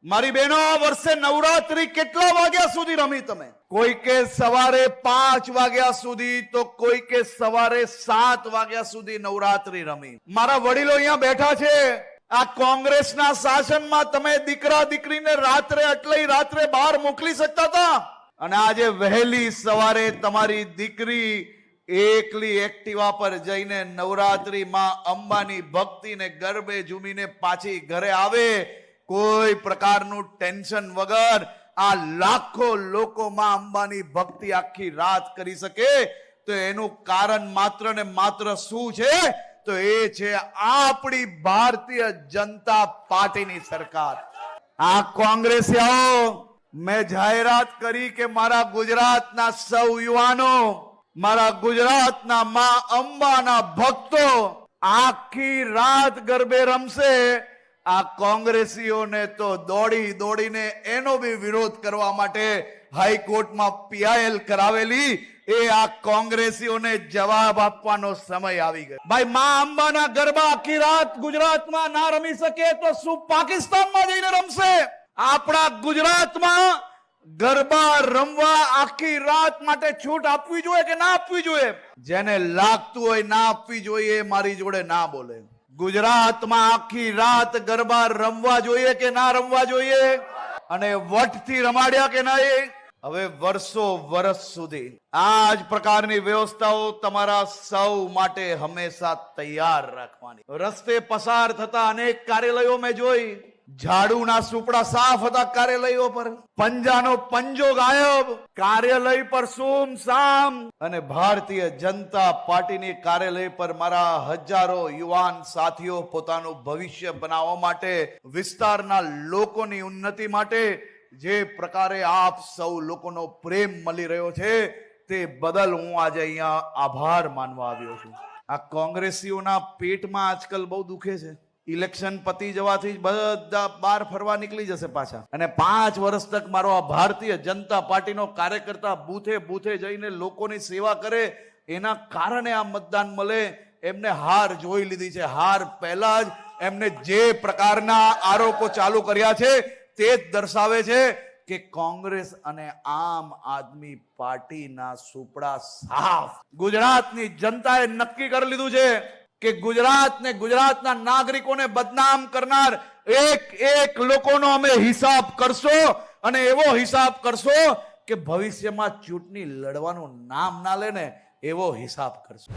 મારી બહેનો, આ વર્ષે નવરાત્રી કેટલા વાગ્યા સુધી રમી તમે? કોઈ કે સવારે 5 વાગ્યા સુધી, તો કોઈ કે સવારે 7 વાગ્યા સુધી નવરાત્રી રમી. મારા વડીલો અહીંયા બેઠા છે. આ કોંગ્રેસના શાસનમાં તમે દીકરા દીકરીને આટલી રાત્રે બહાર મોકલી શકતા હતા, અને આજે વહેલી સવારે તમારી દીકરી એકલી એક્ટિવા પર જઈને નવરાત્રી માં અંબાની ભક્તિને ગરબે ઝૂમીને પાછી ઘરે આવે, કોઈ પ્રકારનું ટેન્શન વગર. આ લાખો લોકો માં અંબાની ભક્તિ આખી રાત કરી શકે, તો એનું કારણ માત્ર ને માત્ર શું છે? તો એ છે આપણી ભારતીય જનતા પાર્ટીની સરકાર. આ કોંગ્રેસીઓ, મેં જાહેરાત કરી કે મારા ગુજરાતના સૌ યુવાનો, મારા ગુજરાતના માં અંબાના ભક્તો આખી રાત ગરબે રમશે. આ કોંગ્રેસીઓને તો દોડી દોડીને એનો બી વિરોધ કરવા માટે હાઈકોર્ટમાં પીઆઈએલ કરાવેલી. એ આ કોંગ્રેસીઓને જવાબ આપવાનો સમય આવી ગયો. ભાઈ, માં અંબાના ગરબા આખી રાત ગુજરાતમાં ના રમી શકે તો શું પાકિસ્તાનમાં જઈને રમશે? આપણા ગુજરાતમાં ગરબા રમવા આખી રાત માટે છૂટ આપવી જોઈએ કે ના આપવી જોઈએ? જેને લાગતું હોય ના આપવી જોઈએ, મારી જોડે ના બોલે. ગુજરાતમાં આખી રાત ગરબા રમવા જોઈએ કે ના રમવા જોઈએ? અને વટથી રમાડ્યા કે નહીં? હવે વર્ષ સુધી આ જ પ્રકારની વ્યવસ્થાઓ તમારા સૌ માટે હંમેશા તૈયાર રાખવાની. રસ્તે પસાર થતા અનેક કાર્યાલયો મેં જોઈ, ઝાડુના સુપડા સાફ હતા કાર્યાલયો પર, પંજાનો પંજો ગાયબ, કાર્યાલય પર સુમસામ. અને ભારતીય જનતા પાર્ટીની કાર્યાલય પર મારા હજારો યુવાન સાથીઓ પોતાનું ભવિષ્ય બનાવવા માટે, વિસ્તારના લોકોની ઉન્નતિ માટે જે પ્રકારે આપ સૌ લોકોનો પ્રેમ મળી રહ્યો છે, તે બદલ હું આજે અહીંયા આભાર માનવા આવ્યો છું. આ કોંગ્રેસીઓના પેટમાં આજકાલ બહુ દુખે છે. ઇલેક્શન પતી જવાથી બધા બહાર ફરવા નીકળી જશે પાછા, અને 5 વર્ષ તક મારો આ ભારતીય જનતા પાર્ટીનો કાર્યકર્તા બૂથે બૂથે જઈને લોકોની સેવા કરે, એના કારણે આ મતદાન મળે. એમને હાર જોઈ લીધી છે. હાર પહેલા જ એમને જે પ્રકારના આરોપો ચાલુ કર્યા છે તે જ દર્શાવે છે કે કોંગ્રેસ અને આમ આદમી પાર્ટીના સુપડા સાફ. ગુજરાતની જનતાએ નક્કી કરી લીધું છે કે ગુજરાતને, ગુજરાતના નાગરિકોને બદનામ કરનાર એક લોકોનો અમે હિસાબ કરશો, અને એવો હિસાબ કરશો કે ભવિષ્યમાં ચૂંટણી લડવાનું નામ ના લે ને, એવો હિસાબ કરશો.